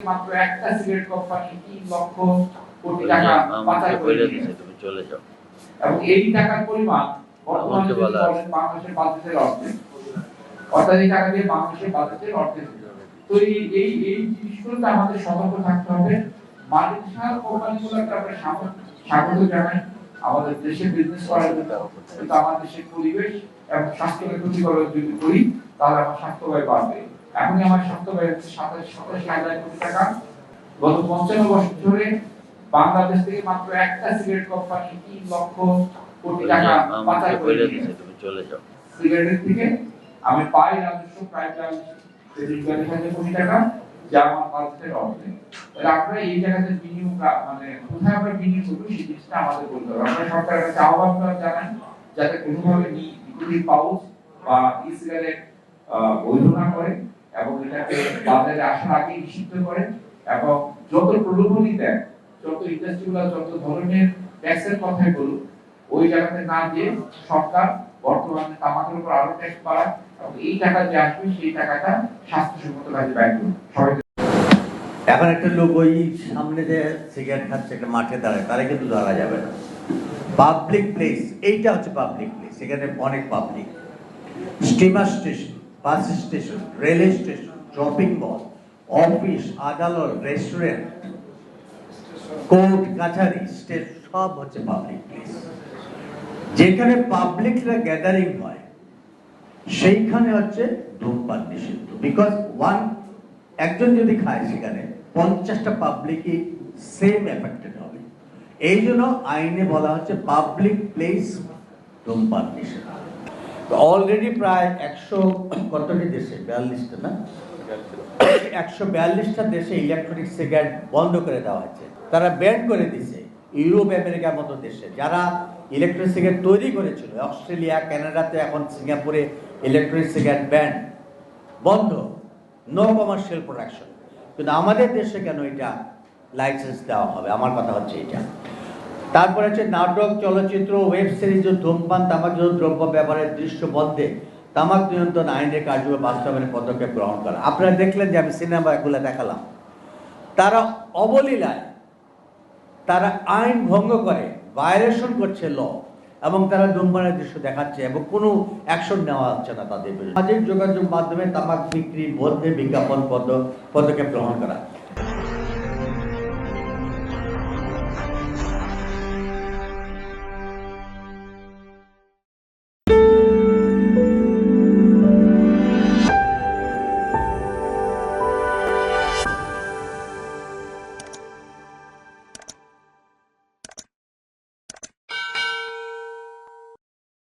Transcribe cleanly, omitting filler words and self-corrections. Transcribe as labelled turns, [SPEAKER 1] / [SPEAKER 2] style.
[SPEAKER 1] মাত্র একটা cigarette company 3 lakh crore টাকা পাচার করে দিয়েছে।
[SPEAKER 2] তুমি চলে যাও।
[SPEAKER 1] এবং এই টাকার পরিমাণ বর্তমানে বাংলাদেশের বাজেটের অর্ধেক। অর্থাৎ এই টাকা দিয়ে বাংলাদেশের বাজেটের অর্ধেক। তো এই জিনিসগুলোতে আমাদের সতর্ক থাকতে হবে। মাল্টিন্যাশনাল কোম্পানিগুলোকে আমরা স্বাগত জানাই আমাদের দেশে বিজনেস করার জন্য, কিন্তু আমাদের দেশের পরিবেশ এবং স্বাস্থ্যকে ক্ষতি যদি করি তাহলে আমার স্বাস্থ্য ব্যয় বাড়বে। এখনই আমার স্বাস্থ্য ব্যয় হচ্ছে 27,000 কোটি টাকা। গত 55 বছর ধরে বাংলাদেশ থেকে মাত্র একটা সিগারেট কোম্পানি 3 লক্ষ কোটি টাকা পাচার করে দিয়েছে।
[SPEAKER 2] তুমি চলে যাও।
[SPEAKER 1] সিগারেট থেকে আমি পাই রাজস্ব প্রায় 43,000 কোটি টাকা, যা আমার বাজেটের অর্ধেক। তাহলে আমরা এই জায়গাতে বিনিয়োগ মানে কোথায় আমরা বিনিয়োগ করব সেই জিনিসটা আমাদের বলতে হবে। আমরা সরকারের কাছে আহ্বান জানাই যাতে কোনোভাবে নিকোটিন পাউচ বা ই সিগারেট বৈধ না করে এবং এটাকে বাজারে আসার আগে নিষিদ্ধ করে, এবং যত প্রলোভনই দেয়, যত ইন্ডাস্ট্রিগুলো যত ধরনের ট্যাক্সের কথাই বলুক, ওই জায়গাতে না দিয়ে সরকার বর্তমানে তামাকের উপর আরো ট্যাক্স বাড়ায় এবং এই টাকা যে আসবে সেই টাকাটা স্বাস্থ্যসম্মত কাজে ব্যয় করবে। সবাই
[SPEAKER 3] এখন একটা লোক ওই সামনে যে সিগারেট খাচ্ছে একটা মাঠে দাঁড়ায়, তারা কিন্তু ধরা যাবে না। পাবলিক প্লেস, এইটা হচ্ছে পাবলিক প্লেস। এখানে অনেক public, steamer station, bus station, rail station, shopping mall, office, আদালত, রেস্টুরেন্ট, কোর্ট কাছারি, স্টেট, সব হচ্ছে পাবলিক প্লেস। যেখানে পাবলিকরা গ্যাদারিং হয় সেইখানে হচ্ছে ধূমপান নিষিদ্ধ। বিকজ একজন যদি খায় সেখানে 50টা পাবলিকই সেম এফেক্টেড হবে। এই জন্য আইনে বলা হচ্ছে পাবলিক প্লেস ধূমপান নিষেধ। অলরেডি প্রায় 100 কতটি দেশে 42টা না 142টা দেশে ইলেকট্রনিক সিগারেট বন্ধ করে দেওয়া হয়েছে। তারা ব্যান করে দিয়েছে ইউরোপ আমেরিকার মতো দেশে যারা ইলেকট্রনিক সিগারেট তৈরি করেছিল। অস্ট্রেলিয়া, কানাডাতে, এখন সিঙ্গাপুরে ইলেকট্রনিক সিগারেট ব্যান, বন্ধ, নো কমার্শিয়াল প্রোডাকশন। কিন্তু আমাদের দেশে কেন এটা লাইসেন্স দেওয়া হবে? আমার কথা হচ্ছে এটা। তারপরে হচ্ছে নাটক, চলচ্চিত্র, ওয়েব সিরিজ ও ধূমপান তামাকজাত দ্রব্য ব্যবহারের দৃশ্য বন্ধে তামাক নিয়ন্ত্রণ আইনের কার্যকর বাস্তবায়নের পদক্ষেপ গ্রহণ করা। আপনারা দেখলেন যে আমি সিনেমাগুলো দেখালাম, তারা অবলীলায় তারা আইন ভঙ্গ করে, ভায়োলেশন করছে ল, এবং তারা ধূমপানের দৃশ্য দেখাচ্ছে এবং কোনো অ্যাকশন নেওয়া হচ্ছে না তাদের বিরুদ্ধে। সামাজিক যোগাযোগ মাধ্যমে তামাক বিক্রি বন্ধে বিজ্ঞাপন পদক্ষেপ গ্রহণ করা।